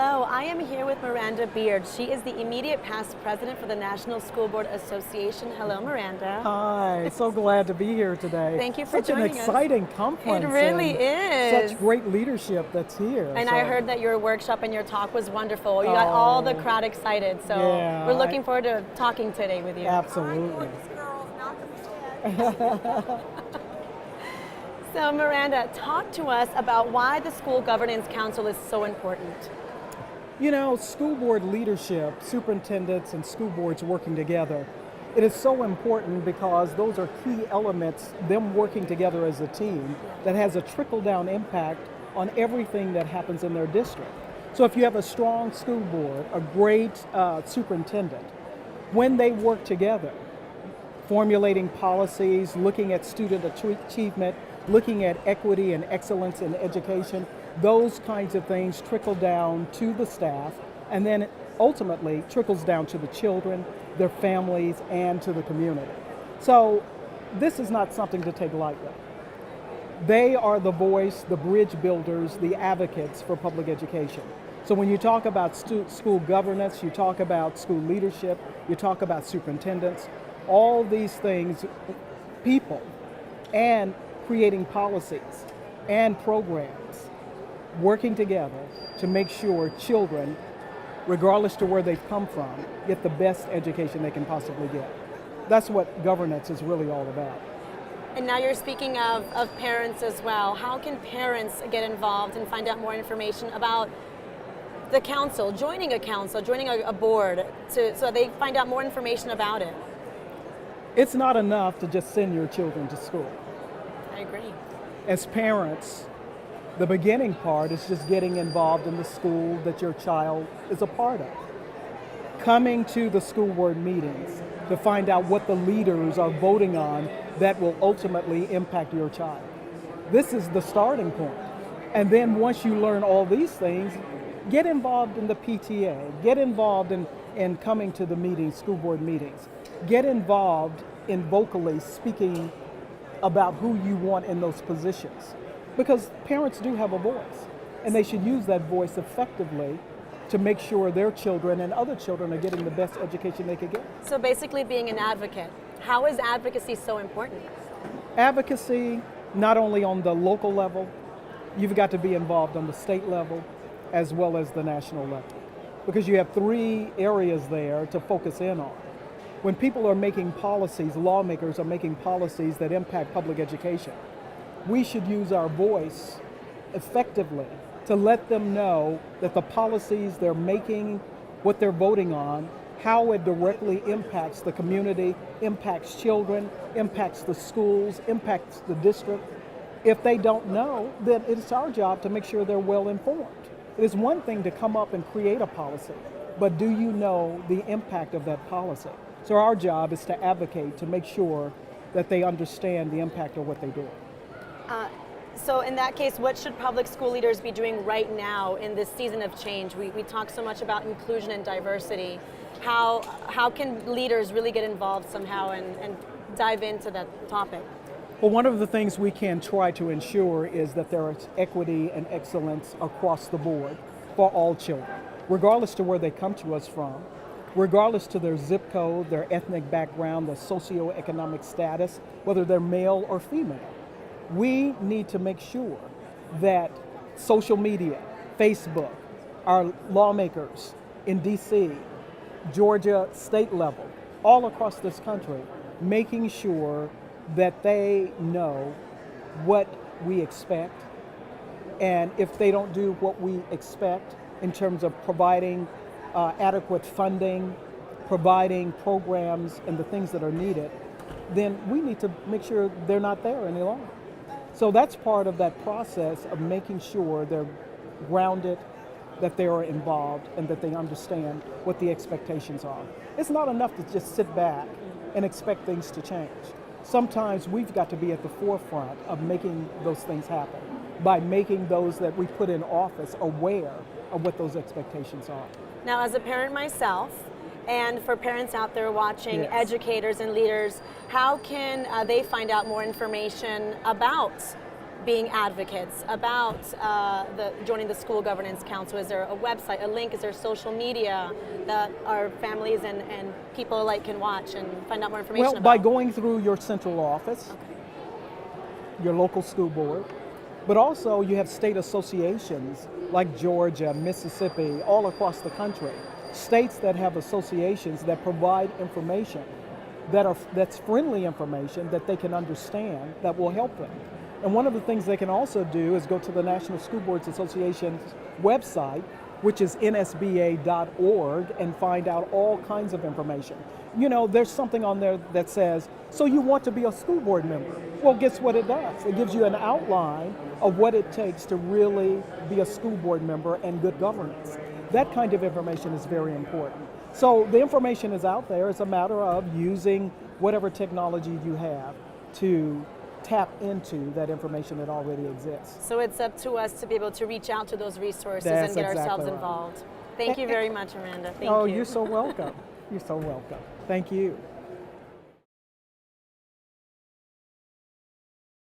Hello, I am here with Miranda Beard. She is the immediate past president for the National School Board Association. Hello, Miranda. Hi, so glad to be here today. Thank you for joining us. Such an exciting conference. It really is. Such great leadership that's here. And I heard that your workship and your talk was wonderful. You got all the crowd excited. So yeah, we're looking forward to talking today with you. Absolutely. So Miranda, talk to us about why the School Governance Council is so important. You know, school board leadership, superintendents and school boards working together, it is so important because those are key elements, them working together as a team, that has a trickle-down impact on everything that happens in their district. So if you have a strong school board, a great superintendent, when they work together, formulating policies, looking at student achievement, looking at equity and excellence in education, those kinds of things trickle down to the staff and then ultimately trickles down to the children, their families, and to the community. So this is not something to take lightly. They are the voice, the bridge builders, the advocates for public education. So when you talk about school governance, you talk about school leadership, you talk about superintendents, all these things, people, and creating policies and programs, working together to make sure children, regardless to where they've come from, get the best education they can possibly get. That's what governance is really all about. And now you're speaking of parents as well. How can parents get involved and find out more information about the council, joining a board, so they find out more information about it? It's not enough to just send your children to school. I agree. As parents, the beginning part is just getting involved in the school that your child is a part of. Coming to the school board meetings to find out what the leaders are voting on that will ultimately impact your child. This is the starting point. And then once you learn all these things, get involved in the PTA, get involved in coming to the meetings, school board meetings. Get involved in vocally speaking about who you want in those positions. Because parents do have a voice, and they should use that voice effectively to make sure their children and other children are getting the best education they could get. So basically being an advocate. How is advocacy so important? Advocacy, not only on the local level, you've got to be involved on the state level as well as the national level. Because you have three areas there to focus in on. When people are making policies, lawmakers are making policies that impact public education, we should use our voice effectively to let them know that the policies they're making, what they're voting on, how it directly impacts the community, impacts children, impacts the schools, impacts the district. If they don't know, then it's our job to make sure they're well informed. It is one thing to come up and create a policy, but do you know the impact of that policy? So our job is to advocate to make sure that they understand the impact of what they do. So in that case, what should public school leaders be doing right now in this season of change? We talk so much about inclusion and diversity. How can leaders really get involved somehow and dive into that topic? Well, one of the things we can try to ensure is that there is equity and excellence across the board for all children, regardless to where they come to us from, regardless to their zip code, their ethnic background, their socioeconomic status, whether they're male or female. We need to make sure that social media, Facebook, our lawmakers in DC, Georgia state level, all across this country, making sure that they know what we expect. And if they don't do what we expect in terms of providing adequate funding, providing programs and the things that are needed, then we need to make sure they're not there any longer. So that's part of that process of making sure they're grounded, that they are involved, and that they understand what the expectations are. It's not enough to just sit back and expect things to change. Sometimes we've got to be at the forefront of making those things happen by making those that we put in office aware of what those expectations are. Now, as a parent myself, and for parents out there watching, Yes. educators and leaders, how can they find out more information about being advocates, about joining the School Governance Council? Is there a website, a link? Is there social media that our families and people alike can watch and find out more information Well, about? by going through your central office, your local school board, but also you have state associations like Georgia, Mississippi, all across the country. States that have associations that provide information that's friendly information that they can understand that will help them. And one of the things they can also do is go to the National School Boards Association's website, which is nsba.org, and find out all kinds of information. You know, there's something on there that says, so you want to be a school board member? Well, guess what it does? It gives you an outline of what it takes to really be a school board member and good governance. That kind of information is very important. So the information is out there. It's a matter of using whatever technology you have to tap into that information that already exists. So it's up to us to be able to reach out to those resources That's and get exactly ourselves right. involved. Thank you very much, Miranda. Thank Oh, you. you're so welcome. You're so welcome. Thank you.